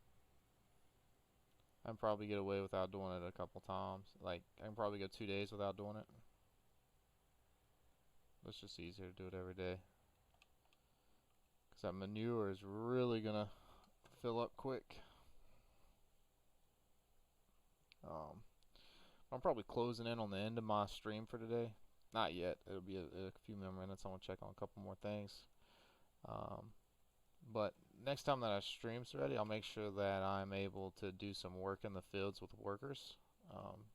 I can probably get away without doing it a couple times. Like, I can probably go 2 days without doing it. It's just easier to do it every day. Because that manure is really going to fill up quick. I'm probably closing in on the end of my stream for today. Not yet. It'll be a few more minutes. I want to check on a couple more things. But next time that I stream's ready, I'll make sure that I'm able to do some work in the fields with workers.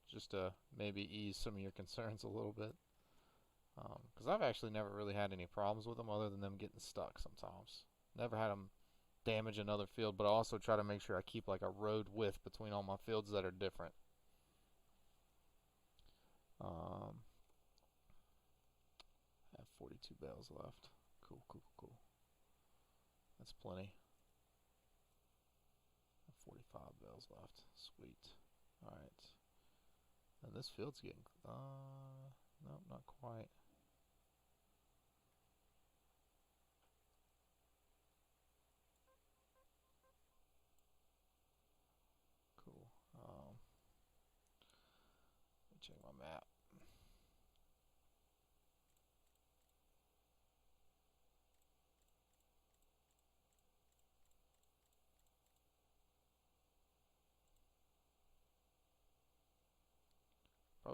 Just to maybe ease some of your concerns a little bit. Because I've actually never really had any problems with them other than them getting stuck sometimes. Never had them damage another field, but I also try to make sure I keep like a road width between all my fields that are different. I have 42 bales left. Cool, cool, cool. That's plenty. I have 45 bales left. Sweet. Alright. And this field's getting... nope, not quite.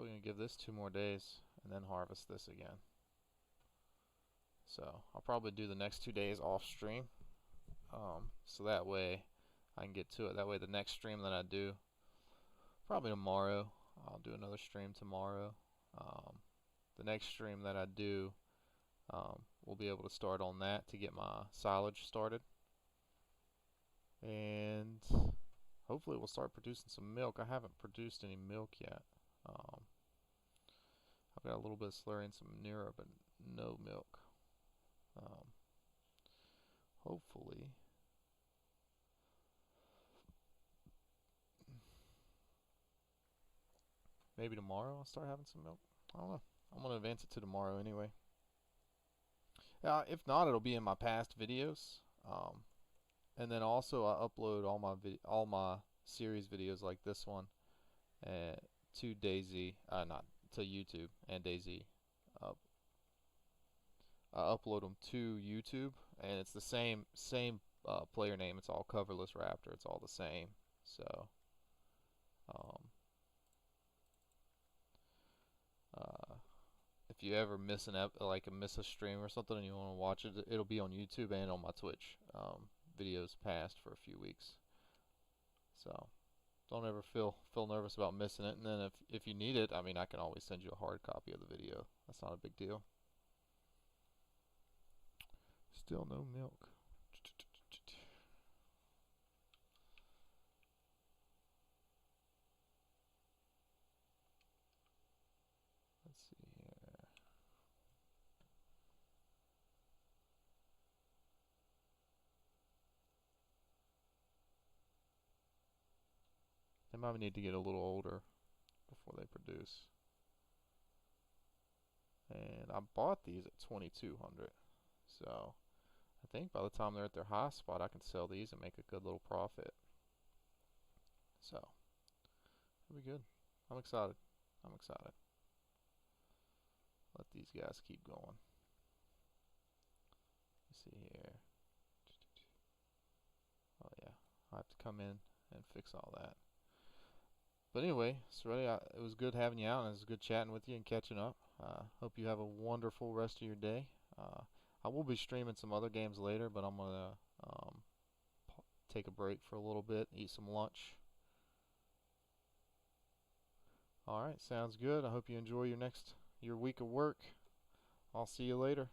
Probably gonna give this 2 more days and then harvest this again. So I'll probably do the next 2 days off stream, so that way I can get to it. That way the next stream that I do, probably tomorrow, I'll do another stream tomorrow. The next stream that I do, we'll be able to start on that to get my silage started, and hopefully we'll start producing some milk. I haven't produced any milk yet. I've got a little bit of slurry and some Nira, but no milk. Hopefully maybe tomorrow I'll start having some milk. I don't know. I'm gonna advance it to tomorrow anyway. If not, it'll be in my past videos. And then also I upload all my series videos like this one to DayZ, not to YouTube and DayZ. I upload them to YouTube, and it's the same player name. It's all Coverless Raptor. It's all the same. So if you ever miss miss a stream or something and you want to watch it, it'll be on YouTube and on my Twitch. Videos past for a few weeks. So don't ever feel nervous about missing it. And then if you need it, I mean, I can always send you a hard copy of the video. That's not a big deal. Still no milk. Let's see here. They might need to get a little older before they produce. And I bought these at 2,200. So I think by the time they're at their high spot, I can sell these and make a good little profit. So it'll be good. I'm excited. I'm excited. Let these guys keep going. Let's see here. Oh yeah, I have to come in and fix all that. But anyway, Seretti, it was good having you out, and it was good chatting with you and catching up. Hope you have a wonderful rest of your day. I will be streaming some other games later, but I'm gonna take a break for a little bit, eat some lunch. Alright, sounds good. I hope you enjoy your week of work. I'll see you later.